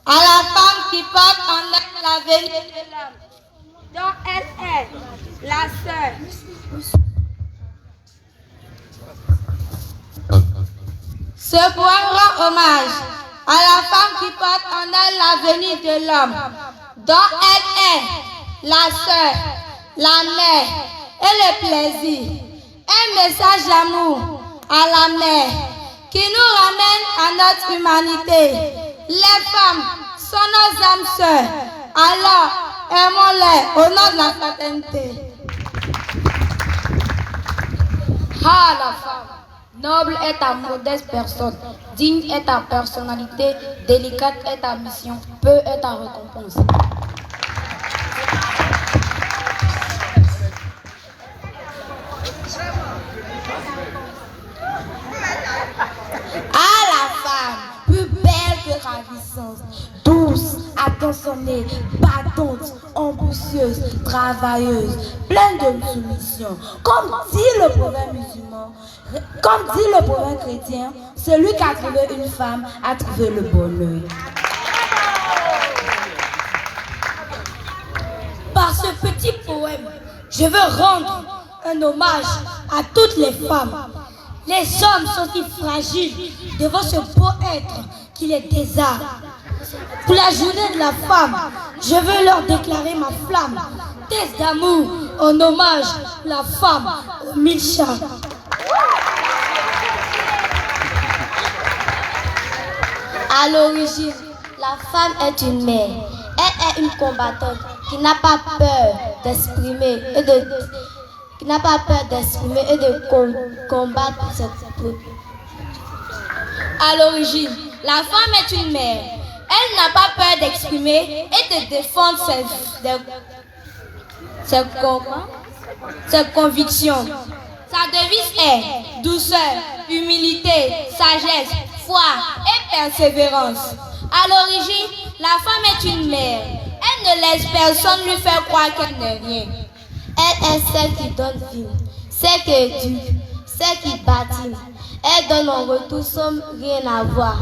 à la femme qui porte en elle l'avenir de l'homme, dont elle est la sœur. Ce poème rend hommage à la femme qui porte en elle l'avenir de l'homme, dont elle est la sœur, la mère et le plaisir. Un message d'amour à la mère qui nous ramène à notre humanité. Les femmes sont nos âmes sœurs, Alors, aimons-les au nom de la fraternité. Ah, la femme, noble est ta modeste personne, digne est ta personnalité, délicate est ta mission, peu est ta récompense. Ah, la femme, plus belle que ravissante, douce, attentionnée, battante, ambitieuse, travailleuse, pleine de soumission. Comme dit le proverbe musulman, comme dit le proverbe chrétien, celui qui a trouvé une femme a trouvé le bonheur. Par ce petit poème, je veux rendre un hommage à toutes les femmes. Les hommes sont si fragiles devant ce beau être qui les désarme. Pour la journée de la femme, je veux leur déclarer ma flamme. Thèse d'amour en hommage à la femme aux 1000 charmes. À l'origine, la femme est une mère. Elle est une combattante qui n'a pas peur d'exprimer et de combattre cette peau. À l'origine, la femme est une mère. Elle n'a pas peur d'exprimer et de défendre ses convictions. Sa devise est douceur, humilité, sagesse, foi et persévérance. À l'origine, la femme est une mère. Elle ne laisse personne lui faire croire qu'elle n'est rien. Elle est celle qui donne vie, celle qui éduque, celle qui bâtit. Elle donne en retour sans rien avoir.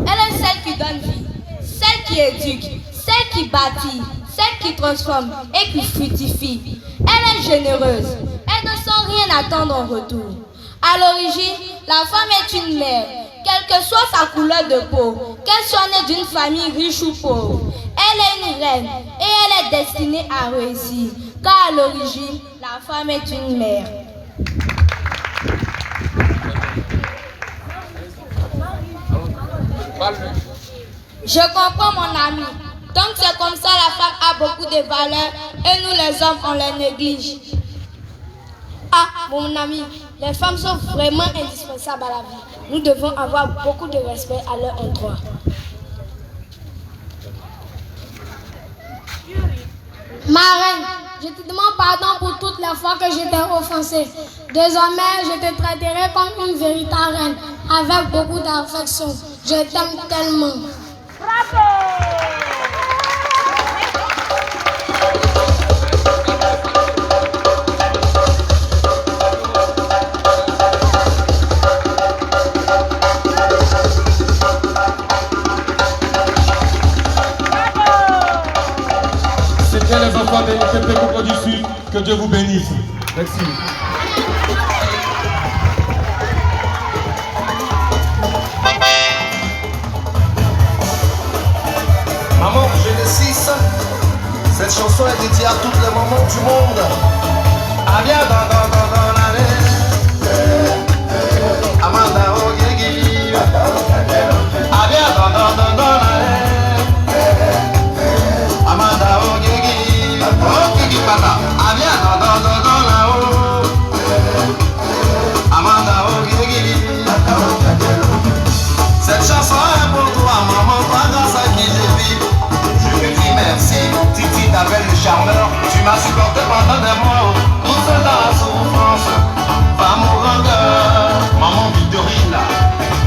Elle est celle qui donne vie, celle qui éduque, celle qui bâtit, celle qui transforme et qui fructifie. Elle est généreuse, elle ne sent rien attendre en retour. À l'origine, la femme est une mère, quelle que soit sa couleur de peau, qu'elle soit née d'une famille riche ou pauvre. Elle est une reine et elle est destinée à réussir, car à l'origine, la femme est une mère. Je comprends mon ami. Donc c'est comme ça la femme a beaucoup de valeurs et nous les hommes on les néglige. Ah mon ami, les femmes sont vraiment indispensables à la vie. Nous devons avoir beaucoup de respect à leur endroit. Ma reine, je te demande pardon pour toutes les fois que je t'ai offensée. Désormais, je te traiterai comme une véritable reine, avec beaucoup d'affection. Je t'aime tellement. Bravo!
C'est bien les enfants de l'IPP du Sud, que Dieu vous bénisse. Merci.
Maman, j'ai le 6. Cette chanson est dédiée à toutes les mamans du monde. Abia dans l'année. Amanda Ogegi. Abia dans l'année. Amanda Ogegi. Ogegi papa. Abia dans la-haut. Amanda Ogegi. Cette chanson est pour toi, maman, pas grâce à qui je vis. Je te dis merci, Titi t'appelle le charmeur. Tu m'as supporté pendant des mois, tout seul dans la souffrance. Femme au grand cœur, maman Victorine.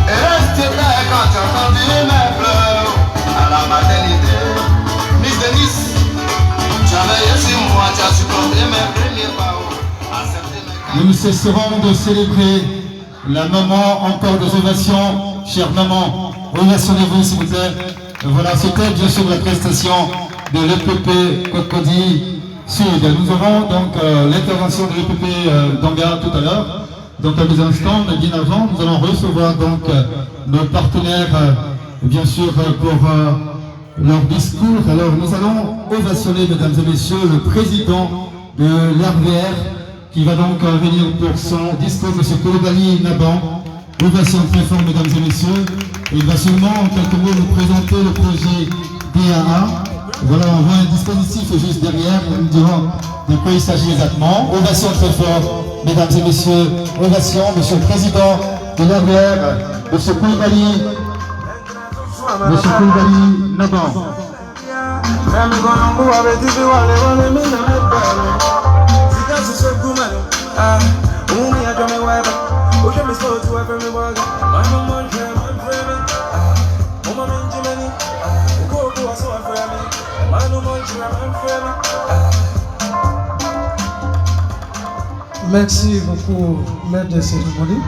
Et est-ce que t'es quand tu as entendu mes pleurs à la maternité? Miss Denis, tu as veillé sur moi, tu as supporté mes premiers pas.
Nous ne cesserons de célébrer la maman, encore des ovations, chère maman, ovationnez-vous s'il vous plaît. Voilà, c'était bien sûr la prestation de l'EPP Cocody Sud. Nous aurons donc l'intervention de l'EPP d'Anga tout à l'heure. Donc à des instants, mais bien avant, nous allons recevoir donc nos partenaires, bien sûr, pour leur discours. Alors nous allons ovationner, mesdames et messieurs, le président de l'RVR, qui va donc venir pour son discours, M. Koulibaly Naban. Ovation très fort, mesdames et messieurs. Et il va seulement, en quelques mots, nous présenter le projet DAA. Voilà, on voit un dispositif juste derrière. Nous dirons de quoi il s'agit exactement. Ovation très fort, mesdames et messieurs. Ovation, monsieur le président de l'RVR, monsieur Koulibaly. Monsieur Koulibaly, Naban.
Merci beaucoup, maître de cérémonie.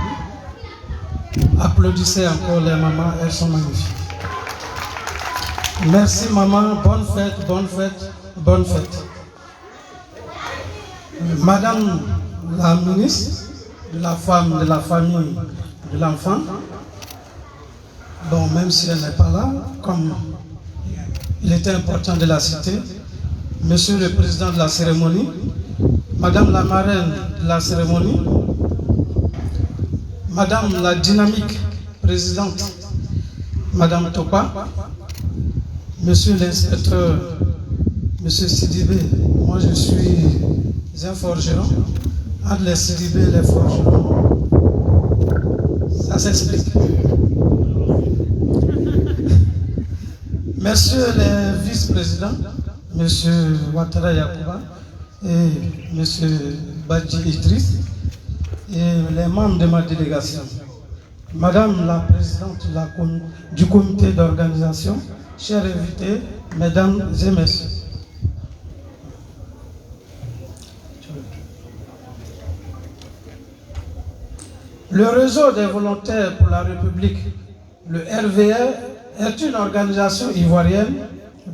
Applaudissez encore les mamans, elles sont magnifiques. Merci maman, bonne fête, bonne fête, bonne fête. Madame la ministre de la femme, de la famille, de l'enfant, bon, même si elle n'est pas là, comme il était important de la citer, monsieur le président de la cérémonie, madame la marraine de la cérémonie, madame la dynamique présidente, madame Topa, monsieur l'inspecteur, monsieur Sidibé, moi je suis un forgeron, entre les Sidibé et les forgerons, ça s'explique. Messieurs les vice-présidents, monsieur Ouattara Yacouba et monsieur Badji Idriss, et les membres de ma délégation, madame la présidente du comité d'organisation, chers invités, mesdames et messieurs. Le réseau des volontaires pour la République, le RVR, est une organisation ivoirienne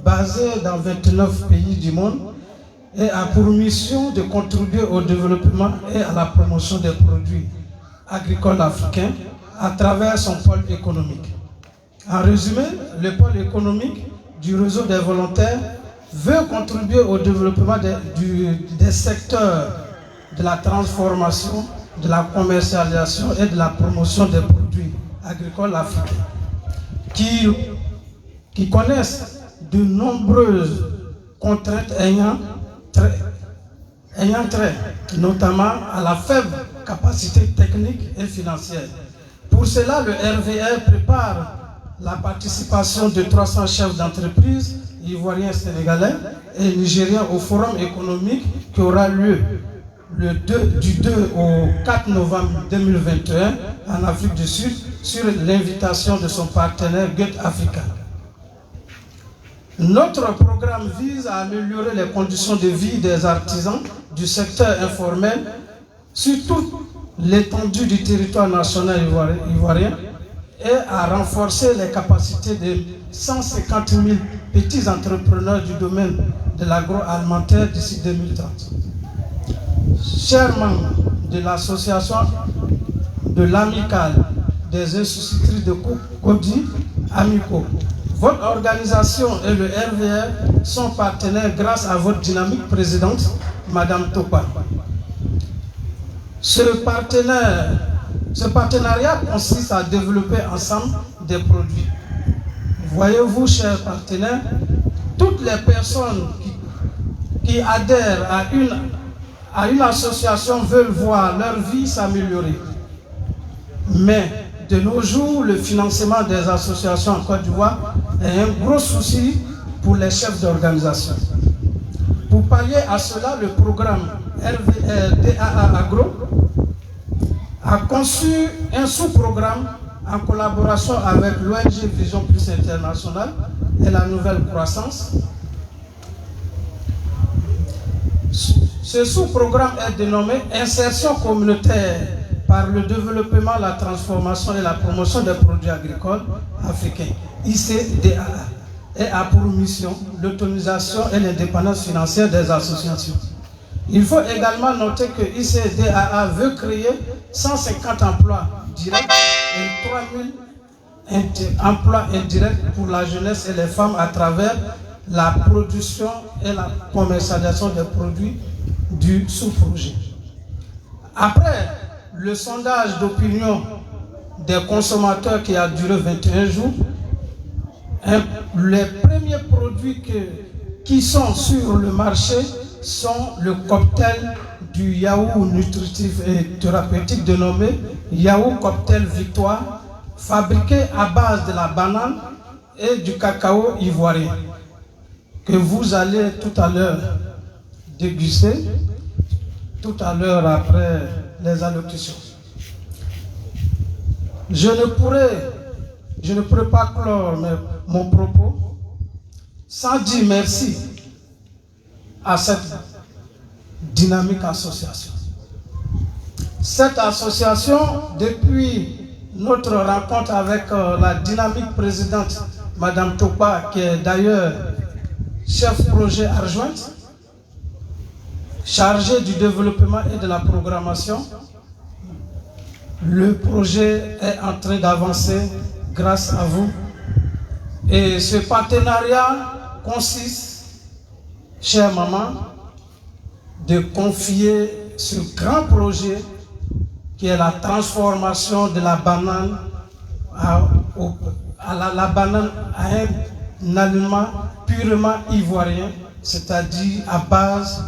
basée dans 29 pays du monde et a pour mission de contribuer au développement et à la promotion des produits agricoles africains à travers son pôle économique. En résumé, le pôle économique du réseau des volontaires veut contribuer au développement des secteurs de la transformation, de la commercialisation et de la promotion des produits agricoles africains qui connaissent de nombreuses contraintes ayant trait notamment à la faible capacité technique et financière. Pour cela, le RVR prépare la participation de 300 chefs d'entreprise ivoiriens, sénégalais et nigériens au forum économique qui aura lieu du 2 au 4 novembre 2021 en Afrique du Sud sur l'invitation de son partenaire Goethe Africa. Notre programme vise à améliorer les conditions de vie des artisans du secteur informel sur toute l'étendue du territoire national ivoirien et à renforcer les capacités de 150 000 petits entrepreneurs du domaine de l'agroalimentaire d'ici 2030. Chers membres de l'association de l'amicale des institutrices de Codi Amico, votre organisation et le RVR sont partenaires grâce à votre dynamique présidente, Madame Topa. Ce partenariat consiste à développer ensemble des produits. Voyez-vous, chers partenaires, toutes les personnes qui adhèrent à une association veulent voir leur vie s'améliorer. Mais de nos jours, le financement des associations en Côte d'Ivoire est un gros souci pour les chefs d'organisation. Pour pallier à cela, le programme DAA Agro a conçu un sous-programme en collaboration avec l'ONG Vision Plus International et la Nouvelle Croissance. Ce sous-programme est dénommé Insertion communautaire par le développement, la transformation et la promotion des produits agricoles africains, ICDAA, et a pour mission l'autonomisation et l'indépendance financière des associations. Il faut également noter que ICDAA veut créer 150 emplois directs et 3000 emplois indirects pour la jeunesse et les femmes à travers la production et la commercialisation des produits du sous-projet. Après le sondage d'opinion des consommateurs qui a duré 21 jours. Les premiers produits qui sont sur le marché sont le cocktail du yaourt nutritif et thérapeutique dénommé Yaourt Cocktail Victoire, fabriqué à base de la banane et du cacao ivoirien, que vous allez tout à l'heure déguster, tout à l'heure après les allocutions. Je ne pourrais pas clore mon propos sans dire merci à cette dynamique association. Cette association, depuis notre rencontre avec la dynamique présidente, Madame Topa, qui est d'ailleurs chef projet adjointe, chargée du développement et de la programmation, le projet est en train d'avancer grâce à vous. Et ce partenariat consiste, chère maman, de confier ce grand projet qui est la transformation de la banane la banane à un aliment purement ivoirien, c'est-à-dire à base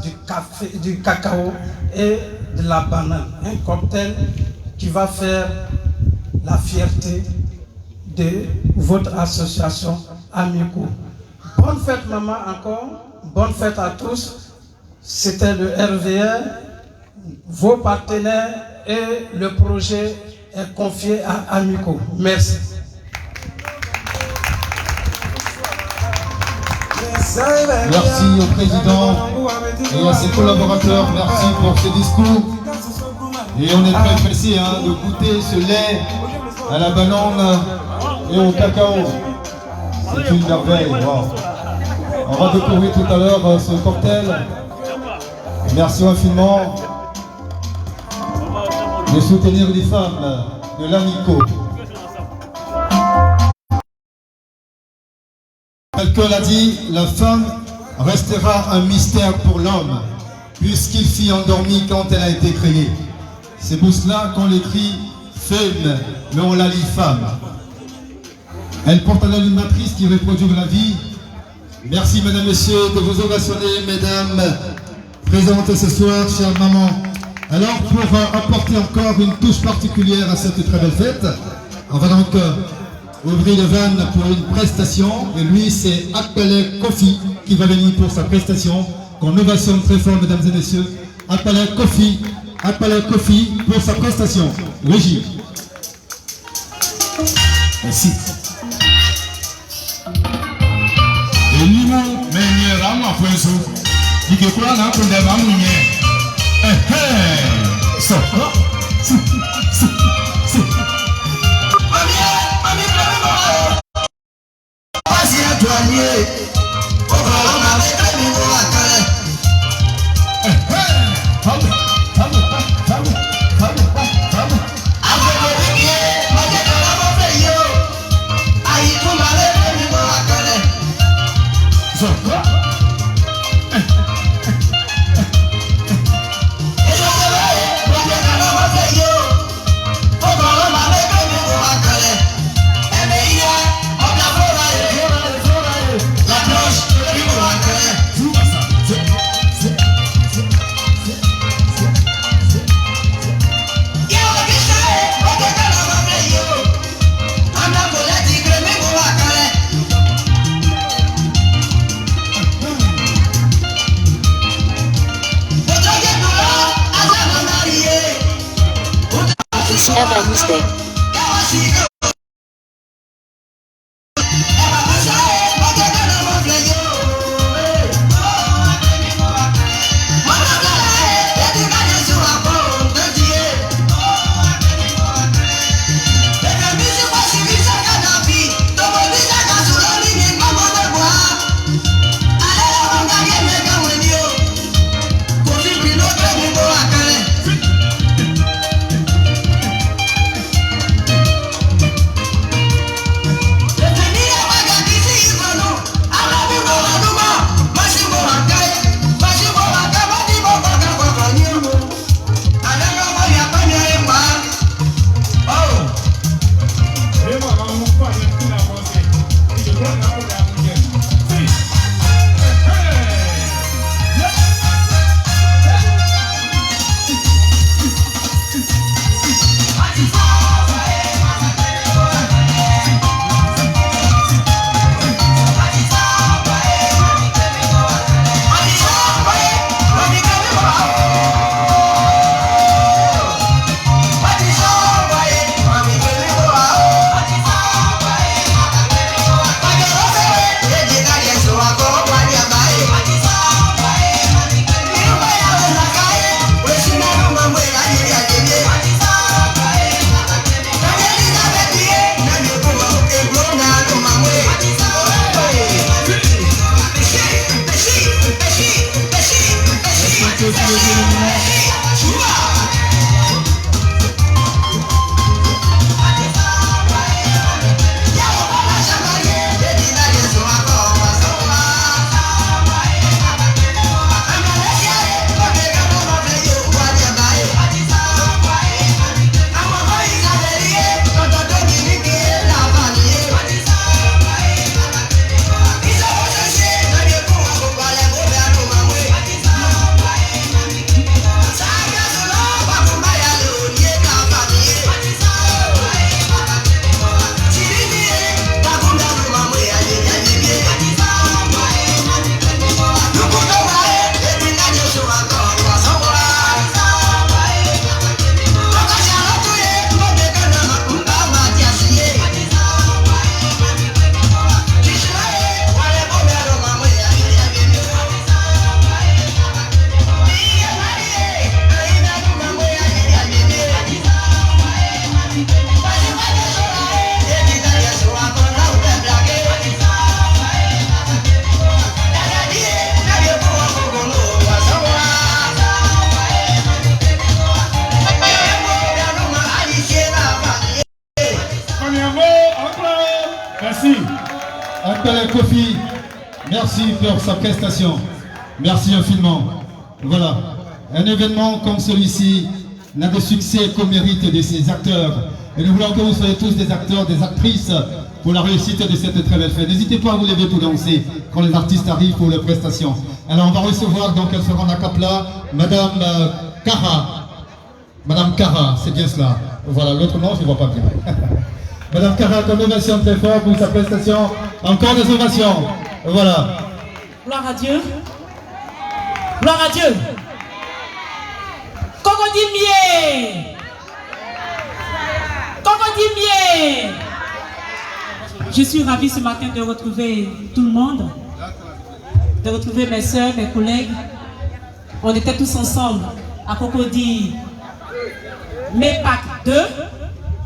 du cacao et de la banane. Un cocktail qui va faire la fierté de votre association Amico. Bonne fête maman encore, bonne fête à tous. C'était le RVR, vos partenaires et le projet est confié à Amico. Merci.
Merci au président et à ses collaborateurs, merci pour ce discours. Et on est très pressé de goûter ce lait à la banane et au cacao. C'est une merveille. Wow. On va découvrir tout à l'heure ce cocktail. Merci infiniment de soutenir les femmes de l'Amico. Tel que l'a dit, la femme restera un mystère pour l'homme, puisqu'il fut endormi quand elle a été créée. C'est pour cela qu'on l'écrit femme, mais on la lit femme. Elle porte un animatrice qui reproduit la vie. Merci mesdames, messieurs, de vous ovationner, mesdames, présentes ce soir, chère maman. Alors, pour apporter encore une touche particulière à cette très belle fête, on va donc ouvrir le van pour une prestation. Et lui, c'est Akpele Kofi qui va venir pour sa prestation. Qu'on ovationne très fort, mesdames et messieurs. Akpele Kofi pour sa prestation. Régie. Merci.
aussi les éléments.
Merci. Appel Kofi, merci pour sa prestation. Merci infiniment. Voilà. Un événement comme celui-ci n'a de succès qu'au mérite de ses acteurs. Et nous voulons que vous soyez tous des acteurs, des actrices pour la réussite de cette très belle fête. N'hésitez pas à vous lever pour danser quand les artistes arrivent pour les prestations. Alors on va recevoir, donc elle sera en acapella, Madame Cara. Madame Cara, c'est bien cela. Voilà, l'autre nom, je ne vois pas bien. Madame Cara, une ovation très fort pour sa prestation. Encore des ovations. Voilà.
Gloire à Dieu. Gloire à Dieu. Cocodimier. Cocodimier. Je suis ravie ce matin de retrouver tout le monde, de retrouver mes soeurs, mes collègues. On était tous ensemble à Cocody MEPAC 2,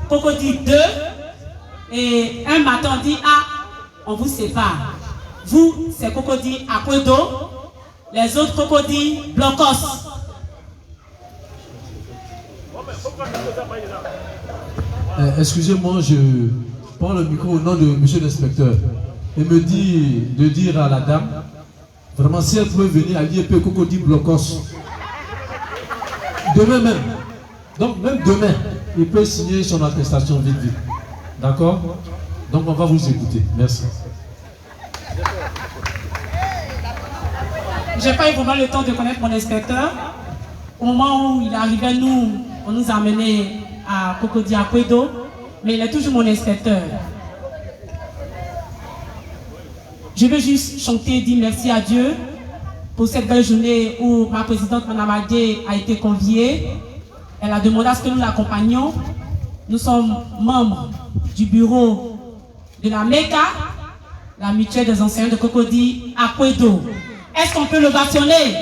Cocody 2, et un matin on dit ah, on vous sépare. Vous, c'est Cocody Akwedo, les autres Cocody Blocos.
Excusez-moi, je prends le micro au nom de monsieur l'inspecteur et me dit de dire à la dame, vraiment si elle pouvait venir à l'IEP Cocody Blocos, demain même, donc même demain, il peut signer son attestation vite vite. D'accord? Donc on va vous écouter. Merci.
J'ai pas eu vraiment le temps de connaître mon inspecteur. Au moment où il arrivait, on nous a amenés à Cocody Akwedo, mais il est toujours mon inspecteur. Je veux juste chanter et dire merci à Dieu pour cette belle journée où ma présidente Mme Adé a été conviée. Elle a demandé à ce que nous l'accompagnions. Nous sommes membres du bureau de la MECA, la mutuelle des enseignants de Cocody Akwedo. Est-ce qu'on peut l'ovationner?